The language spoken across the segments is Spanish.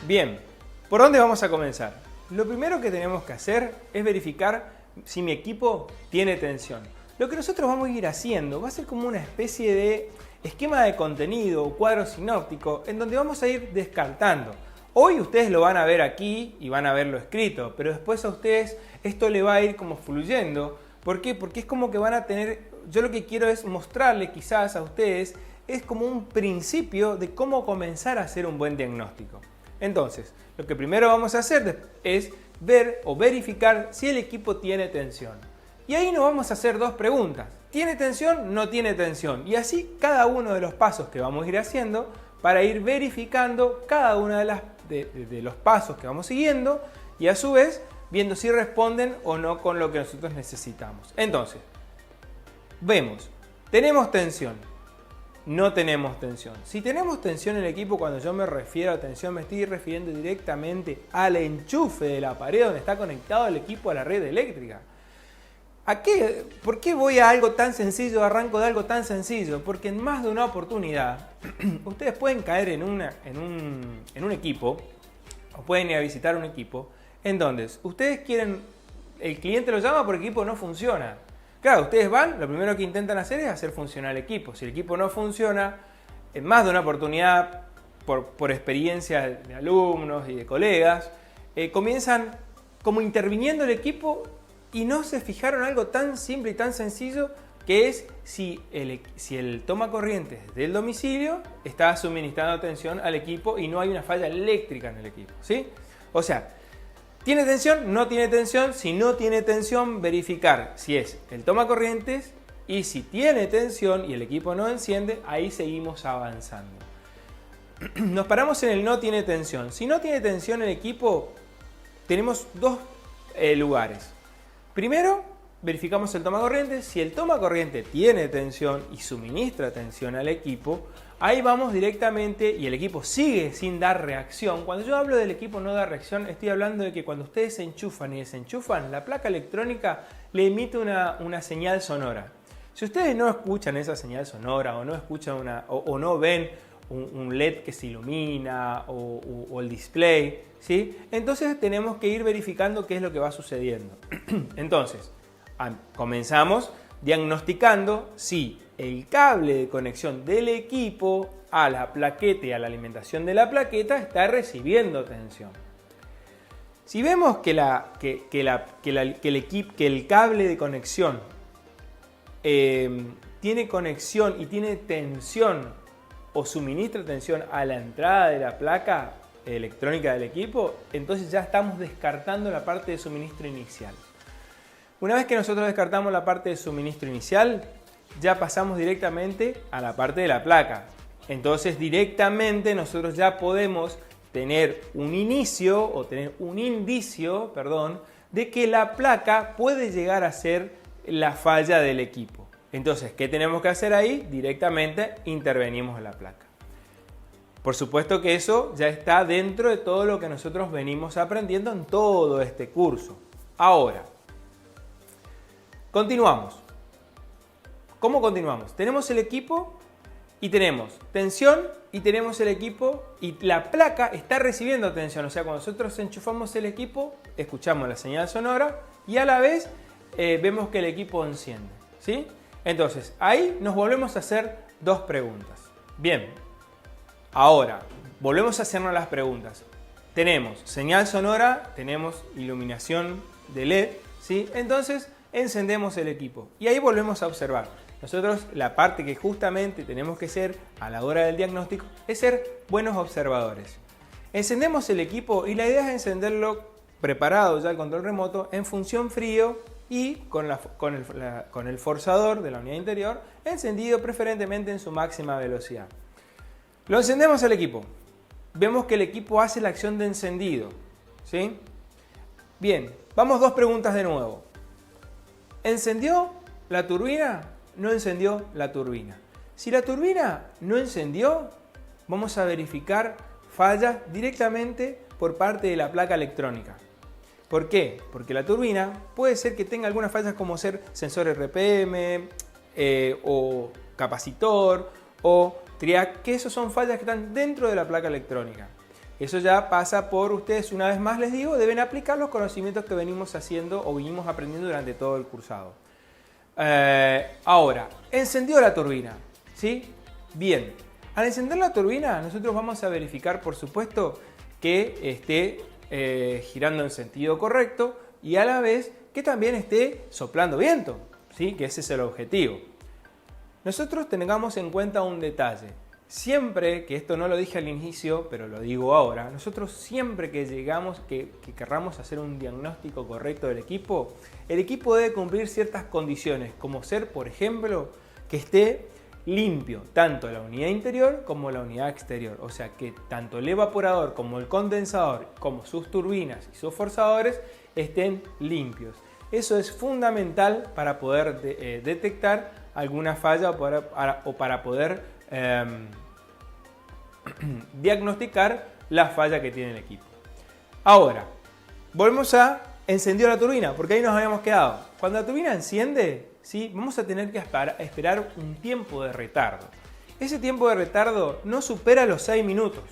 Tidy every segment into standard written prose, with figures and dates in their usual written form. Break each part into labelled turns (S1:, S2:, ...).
S1: Bien, ¿por dónde vamos a comenzar? Lo primero que tenemos que hacer es verificar si mi equipo tiene tensión. Lo que nosotros vamos a ir haciendo va a ser como una especie de esquema de contenido o cuadro sinóptico en donde vamos a ir descartando. Hoy ustedes lo van a ver aquí y van a verlo escrito, pero después a ustedes esto le va a ir como fluyendo. ¿Por qué? Porque es como que van a tener, yo lo que quiero es mostrarle quizás a ustedes, es como un principio de cómo comenzar a hacer un buen diagnóstico. Entonces, lo que primero vamos a hacer es ver o verificar si el equipo tiene tensión. Y ahí nos vamos a hacer dos preguntas. ¿Tiene tensión? ¿No tiene tensión? Y así cada uno de los pasos que vamos a ir haciendo para ir verificando cada uno de los pasos que vamos siguiendo y a su vez viendo si responden o no con lo que nosotros necesitamos. Entonces, vemos, tenemos tensión. No tenemos tensión. Si tenemos tensión en el equipo, cuando yo me refiero a tensión, me estoy refiriendo directamente al enchufe de la pared donde está conectado el equipo a la red eléctrica. ¿Por qué voy a algo tan sencillo, arranco de algo tan sencillo? Porque en más de una oportunidad, ustedes pueden caer en un equipo, o pueden ir a visitar un equipo, en donde ustedes quieren, el cliente lo llama porque el equipo no funciona. Claro, ustedes van, lo primero que intentan hacer es hacer funcionar el equipo. Si el equipo no funciona, en más de una oportunidad, por experiencia de alumnos y de colegas, comienzan como interviniendo el equipo y no se fijaron en algo tan simple y tan sencillo que es si el toma corrientes del domicilio está suministrando tensión al equipo y no hay una falla eléctrica en el equipo, ¿sí? O sea, ¿tiene tensión? ¿No tiene tensión? Si no tiene tensión, verificar si es el toma corrientes y si tiene tensión y el equipo no enciende, ahí seguimos avanzando. Nos paramos en el no tiene tensión. Si no tiene tensión el equipo, tenemos dos lugares. Primero, verificamos el toma corriente. Si el toma corriente tiene tensión y suministra tensión al equipo, ahí vamos directamente y el equipo sigue sin dar reacción. Cuando yo hablo del equipo no da reacción, estoy hablando de que cuando ustedes se enchufan y desenchufan, la placa electrónica le emite una señal sonora. Si ustedes no escuchan esa señal sonora o no escuchan o no ven un LED que se ilumina o el display, ¿sí? Entonces tenemos que ir verificando qué es lo que va sucediendo. Entonces, comenzamos diagnosticando si el cable de conexión del equipo a la plaqueta y a la alimentación de la plaqueta está recibiendo tensión. Si vemos que el cable de conexión tiene conexión y tiene tensión o suministra tensión a la entrada de la placa electrónica del equipo, entonces ya estamos descartando la parte de suministro inicial. Una vez que nosotros descartamos la parte de suministro inicial, ya pasamos directamente a la parte de la placa. Entonces directamente nosotros ya podemos tener un inicio o tener un indicio, de que la placa puede llegar a ser la falla del equipo. Entonces, ¿qué tenemos que hacer ahí? Directamente intervenimos en la placa. Por supuesto que eso ya está dentro de todo lo que nosotros venimos aprendiendo en todo este curso. Ahora, continuamos. ¿Cómo continuamos? Tenemos el equipo y tenemos tensión y tenemos el equipo y la placa está recibiendo tensión. O sea, cuando nosotros enchufamos el equipo, escuchamos la señal sonora y a la vez vemos que el equipo enciende, ¿sí? Entonces, ahí nos volvemos a hacer dos preguntas. Bien, ahora volvemos a hacernos las preguntas. Tenemos señal sonora, tenemos iluminación de LED, ¿sí? Entonces, encendemos el equipo y ahí volvemos a observar. Nosotros la parte que justamente tenemos que ser a la hora del diagnóstico es ser buenos observadores. Encendemos el equipo y la idea es encenderlo preparado ya el control remoto en función frío y con el forzador de la unidad interior encendido preferentemente en su máxima velocidad. Lo encendemos el equipo. Vemos que el equipo hace la acción de encendido, ¿sí? Bien, vamos dos preguntas de nuevo. ¿Encendió la turbina? ¿No encendió la turbina? Si la turbina no encendió, vamos a verificar fallas directamente por parte de la placa electrónica. ¿Por qué? Porque la turbina puede ser que tenga algunas fallas como ser sensor RPM o capacitor o triac, que esos son fallas que están dentro de la placa electrónica. Eso ya pasa por ustedes, una vez más les digo, deben aplicar los conocimientos que venimos haciendo o venimos aprendiendo durante todo el cursado. Ahora, encendió la turbina, ¿sí? Bien, al encender la turbina nosotros vamos a verificar, por supuesto, que esté girando en sentido correcto y a la vez que también esté soplando viento, ¿sí? Que ese es el objetivo. Nosotros tengamos en cuenta un detalle. Siempre, que esto no lo dije al inicio, pero lo digo ahora, nosotros siempre que llegamos, que querramos hacer un diagnóstico correcto del equipo, el equipo debe cumplir ciertas condiciones, como ser, por ejemplo, que esté limpio, tanto la unidad interior como la unidad exterior. O sea, que tanto el evaporador como el condensador, como sus turbinas y sus forzadores estén limpios. Eso es fundamental para poder detectar alguna falla o para poder diagnosticar la falla que tiene el equipo. Ahora, volvemos a encendió la turbina, porque ahí nos habíamos quedado. Cuando la turbina enciende, ¿sí? Vamos a tener que esperar un tiempo de retardo. Ese tiempo de retardo no supera los 6 minutos.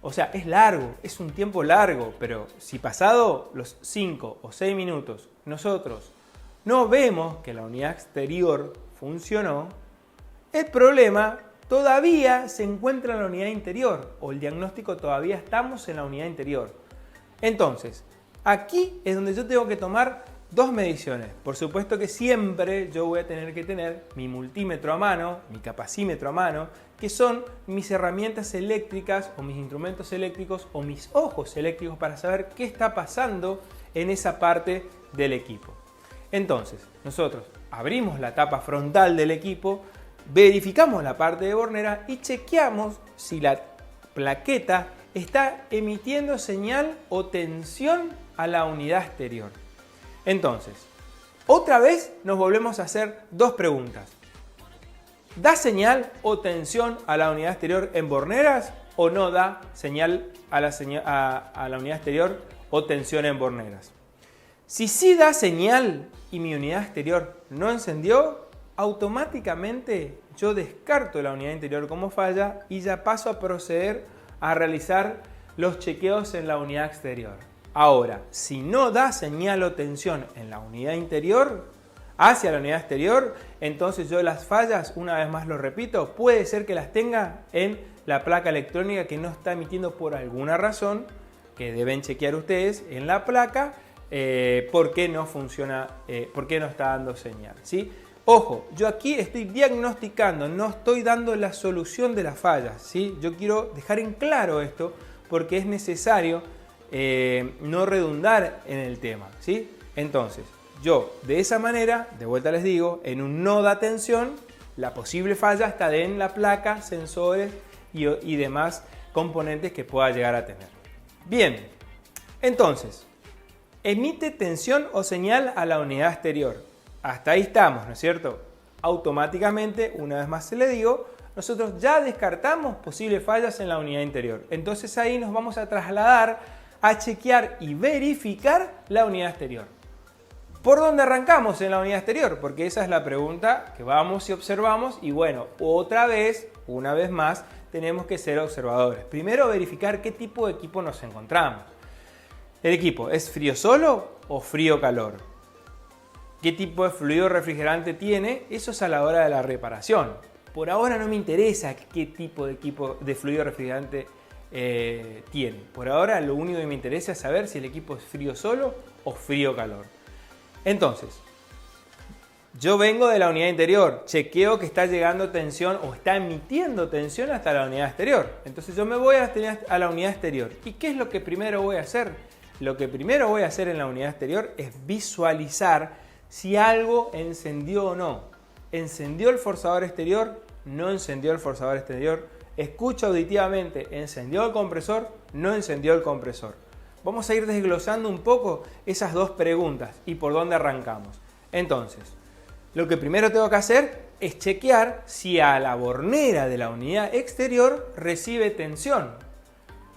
S1: O sea, es largo, es un tiempo largo, pero si pasado los 5 o 6 minutos nosotros no vemos que la unidad exterior funcionó, el problema todavía se encuentra en la unidad interior o el diagnóstico todavía estamos en la unidad interior. Entonces, aquí es donde yo tengo que tomar dos mediciones. Por supuesto que siempre yo voy a tener que tener mi multímetro a mano, mi capacímetro a mano, que son mis herramientas eléctricas o mis instrumentos eléctricos o mis ojos eléctricos para saber qué está pasando en esa parte del equipo. Entonces, nosotros abrimos la tapa frontal del equipo, verificamos la parte de bornera y chequeamos si la plaqueta está emitiendo señal o tensión a la unidad exterior. Entonces, otra vez nos volvemos a hacer dos preguntas. ¿Da señal o tensión a la unidad exterior en borneras o no da señal a la unidad exterior o tensión en borneras? Si sí da señal y mi unidad exterior no encendió, automáticamente yo descarto la unidad interior como falla y ya paso a proceder a realizar los chequeos en la unidad exterior. Ahora, si no da señal o tensión en la unidad interior hacia la unidad exterior, entonces yo las fallas, una vez más lo repito, puede ser que las tenga en la placa electrónica que no está emitiendo por alguna razón, que deben chequear ustedes en la placa, por qué no funciona, por qué no está dando señal, ¿sí? Ojo, yo aquí estoy diagnosticando, no estoy dando la solución de las fallas, ¿sí? Yo quiero dejar en claro esto porque es necesario no redundar en el tema, ¿sí? Entonces, yo de esa manera, de vuelta les digo, en un no da tensión, la posible falla está en la placa, sensores y demás componentes que pueda llegar a tener. Bien, entonces, emite tensión o señal a la unidad exterior. Hasta ahí estamos, ¿no es cierto? Automáticamente, una vez más se le digo, nosotros ya descartamos posibles fallas en la unidad interior. Entonces ahí nos vamos a trasladar a chequear y verificar la unidad exterior. ¿Por dónde arrancamos en la unidad exterior? Porque esa es la pregunta que vamos y observamos y bueno, otra vez, una vez más, tenemos que ser observadores. Primero verificar qué tipo de equipo nos encontramos. ¿El equipo es frío solo o frío calor? ¿Qué tipo de fluido refrigerante tiene? Eso es a la hora de la reparación. Por ahora no me interesa qué tipo de fluido refrigerante tiene. Por ahora lo único que me interesa es saber si el equipo es frío solo o frío calor. Entonces, yo vengo de la unidad interior, chequeo que está llegando tensión o está emitiendo tensión hasta la unidad exterior. Entonces yo me voy a la unidad exterior. ¿Y qué es lo que primero voy a hacer? Lo que primero voy a hacer en la unidad exterior es visualizar si algo encendió o no. ¿Encendió el forzador exterior? ¿No encendió el forzador exterior? Escucho auditivamente, ¿encendió el compresor? ¿No encendió el compresor? Vamos a ir desglosando un poco esas dos preguntas y por dónde arrancamos. Entonces, lo que primero tengo que hacer es chequear si a la bornera de la unidad exterior recibe tensión.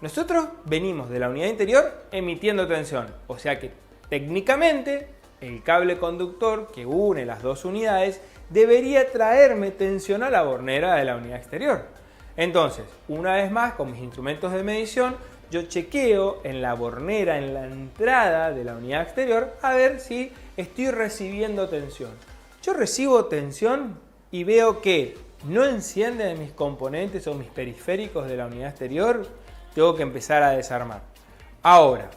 S1: Nosotros venimos de la unidad interior emitiendo tensión, o sea que técnicamente el cable conductor que une las dos unidades debería traerme tensión a la bornera de la unidad exterior. Entonces, una vez más, con mis instrumentos de medición, yo chequeo en la bornera, en la entrada de la unidad exterior, a ver si estoy recibiendo tensión. Yo recibo tensión y veo que no encienden mis componentes o mis periféricos de la unidad exterior, tengo que empezar a desarmar. Ahora,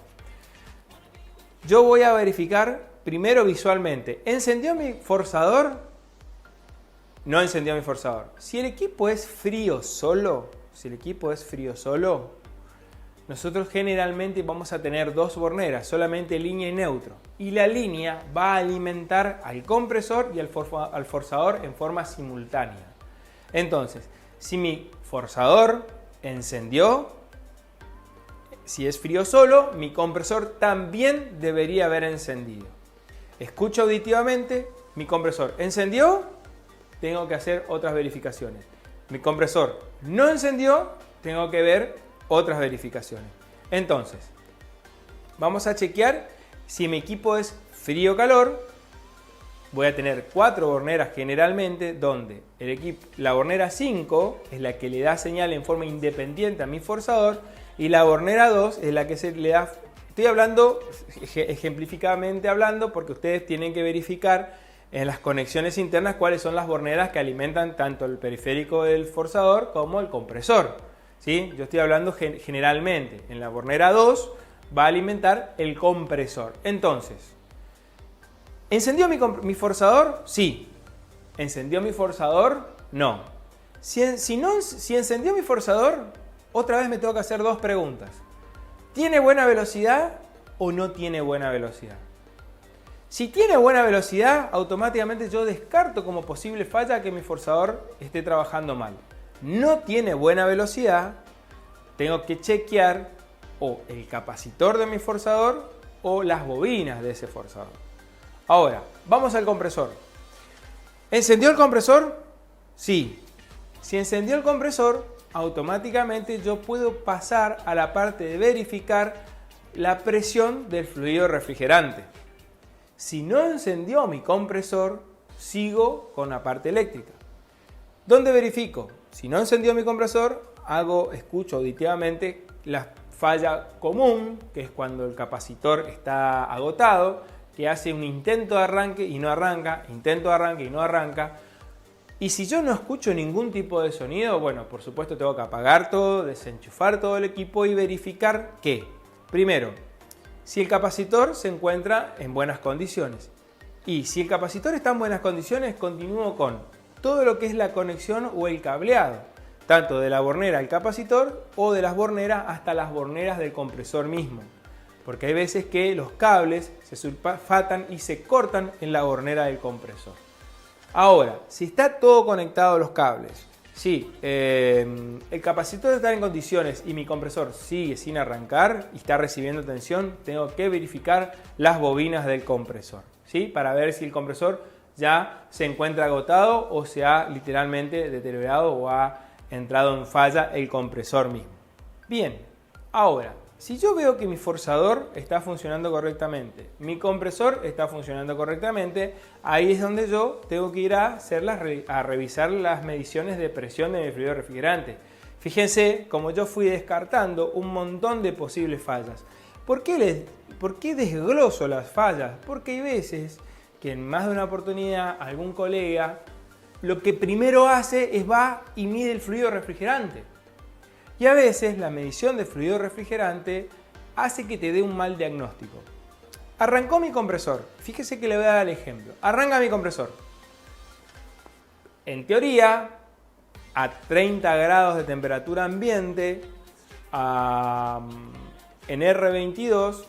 S1: yo voy a verificar primero visualmente. ¿Encendió mi forzador? No encendió mi forzador. Si el equipo es frío solo, nosotros generalmente vamos a tener dos borneras, solamente línea y neutro. Y la línea va a alimentar al compresor y al forzador en forma simultánea. Entonces, si mi forzador encendió, si es frío solo, mi compresor también debería haber encendido. Escucho auditivamente, mi compresor encendió, tengo que hacer otras verificaciones. Mi compresor no encendió, tengo que ver otras verificaciones. Entonces, vamos a chequear si mi equipo es frío-calor. Voy a tener 4 borneras generalmente, donde la bornera 5 es la que le da señal en forma independiente a mi forzador y la bornera 2 es la que se le da. Estoy hablando ejemplificadamente hablando porque ustedes tienen que verificar en las conexiones internas cuáles son las borneras que alimentan tanto el periférico del forzador como el compresor. ¿Sí? Yo estoy hablando generalmente. En la bornera 2 va a alimentar el compresor. Entonces, ¿encendió mi forzador? Sí. ¿Encendió mi forzador? No. Si encendió mi forzador, otra vez me tengo que hacer dos preguntas. ¿Tiene buena velocidad o no tiene buena velocidad? Si tiene buena velocidad, automáticamente yo descarto como posible falla que mi forzador esté trabajando mal. No tiene buena velocidad, tengo que chequear o el capacitor de mi forzador o las bobinas de ese forzador. Ahora, vamos al compresor. ¿Encendió el compresor? Sí. Si encendió el compresor, automáticamente yo puedo pasar a la parte de verificar la presión del fluido refrigerante. Si no encendió mi compresor, sigo con la parte eléctrica. ¿Dónde verifico? Si no encendió mi compresor, escucho auditivamente la falla común, que es cuando el capacitor está agotado, que hace un intento de arranque y no arranca, intento de arranque y no arranca. Y si yo no escucho ningún tipo de sonido, bueno, por supuesto tengo que apagar todo, desenchufar todo el equipo y verificar que, primero, si el capacitor se encuentra en buenas condiciones. Y si el capacitor está en buenas condiciones, continúo con todo lo que es la conexión o el cableado, tanto de la bornera al capacitor o de las borneras hasta las borneras del compresor mismo. Porque hay veces que los cables se sulfatan y se cortan en la bornera del compresor. Ahora, si está todo conectado a los cables, si el capacitor está en condiciones y mi compresor sigue sin arrancar y está recibiendo tensión, tengo que verificar las bobinas del compresor, ¿sí? Para ver si el compresor ya se encuentra agotado o se ha literalmente deteriorado o ha entrado en falla el compresor mismo. Bien, ahora, si yo veo que mi forzador está funcionando correctamente, mi compresor está funcionando correctamente, ahí es donde yo tengo que ir a revisar las mediciones de presión de mi fluido refrigerante. Fíjense cómo yo fui descartando un montón de posibles fallas. ¿Por qué desgloso las fallas? Porque hay veces que en más de una oportunidad algún colega lo que primero hace es va y mide el fluido refrigerante. Y a veces la medición de fluido refrigerante hace que te dé un mal diagnóstico. Arrancó mi compresor. Fíjese que le voy a dar el ejemplo. Arranca mi compresor. En teoría, a 30 grados de temperatura ambiente, en R22,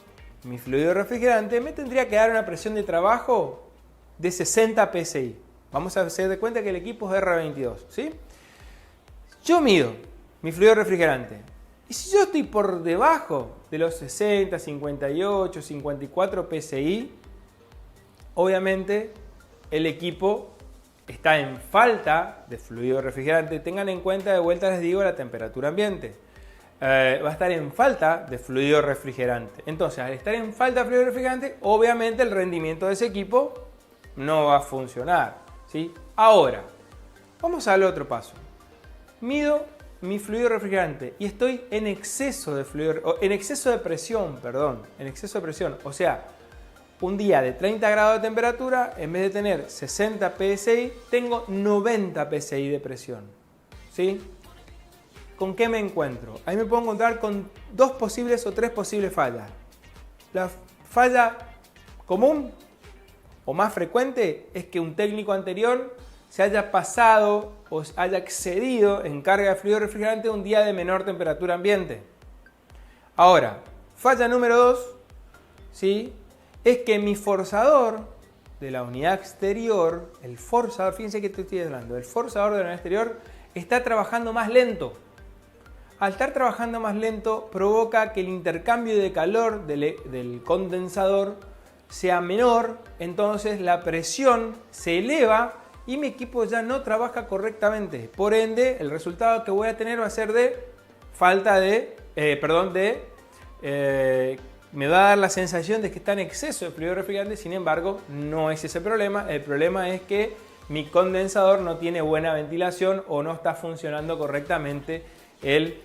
S1: mi fluido refrigerante me tendría que dar una presión de trabajo de 60 psi. Vamos a hacer de cuenta que el equipo es R22, ¿sí? Yo mido mi fluido refrigerante. Y si yo estoy por debajo de los 60, 58, 54 psi, obviamente el equipo está en falta de fluido refrigerante. Tengan en cuenta, de vuelta les digo, la temperatura ambiente. Va a estar en falta de fluido refrigerante. Entonces, al estar en falta de fluido refrigerante, obviamente el rendimiento de ese equipo no va a funcionar, ¿sí? Ahora, vamos al otro paso. Mido mi fluido refrigerante y estoy en exceso de presión, o sea, un día de 30 grados de temperatura, en vez de tener 60 psi, tengo 90 psi de presión. ¿Sí? ¿Con qué me encuentro? Ahí me puedo encontrar con 2 posibles o 3 posibles fallas. La falla común o más frecuente es que un técnico anterior se haya pasado o haya excedido en carga de fluido refrigerante un día de menor temperatura ambiente. Ahora, falla número 2, ¿sí?, es que mi forzador de la unidad exterior, el forzador, fíjense que te estoy hablando, el forzador de la unidad exterior está trabajando más lento. Al estar trabajando más lento provoca que el intercambio de calor del condensador sea menor, entonces la presión se eleva y mi equipo ya no trabaja correctamente. Por ende, el resultado que voy a tener va a ser de falta de, me va a dar la sensación de que está en exceso de fluido refrigerante, sin embargo, no es ese problema. El problema es que mi condensador no tiene buena ventilación o no está funcionando correctamente el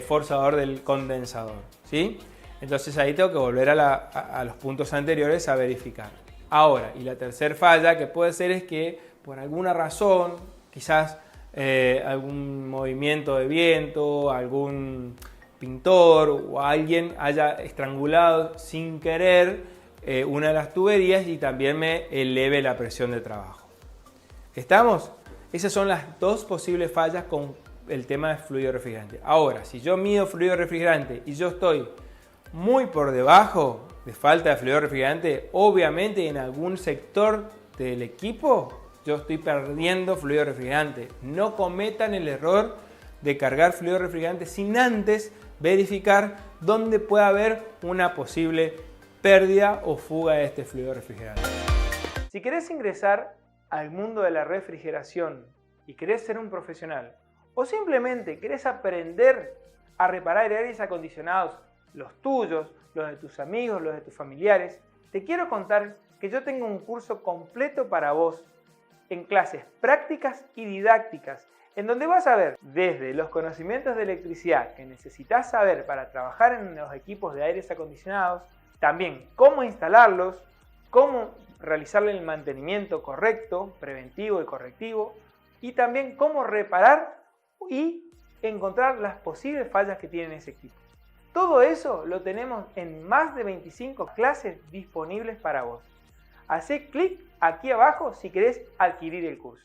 S1: forzador del condensador, ¿sí? Entonces ahí tengo que volver a los puntos anteriores a verificar. Ahora, y la tercera falla que puede ser es que por alguna razón, quizás algún movimiento de viento, algún pintor o alguien haya estrangulado sin querer una de las tuberías y también me eleve la presión de trabajo. ¿Estamos? Esas son las 2 posibles fallas con el tema de fluido refrigerante. Ahora, si yo mido fluido refrigerante y yo estoy muy por debajo de falta de fluido refrigerante, obviamente en algún sector del equipo yo estoy perdiendo fluido refrigerante. No cometan el error de cargar fluido refrigerante sin antes verificar dónde puede haber una posible pérdida o fuga de este fluido refrigerante. Si querés ingresar al mundo de la refrigeración y querés ser un profesional o simplemente querés aprender a reparar aires acondicionados, los tuyos, los de tus amigos, los de tus familiares, te quiero contar que yo tengo un curso completo para vos en clases prácticas y didácticas, en donde vas a ver desde los conocimientos de electricidad que necesitas saber para trabajar en los equipos de aires acondicionados, también cómo instalarlos, cómo realizarle el mantenimiento correcto, preventivo y correctivo, y también cómo reparar y encontrar las posibles fallas que tiene ese equipo. Todo eso lo tenemos en más de 25 clases disponibles para vos. Hacé clic aquí abajo si querés adquirir el curso.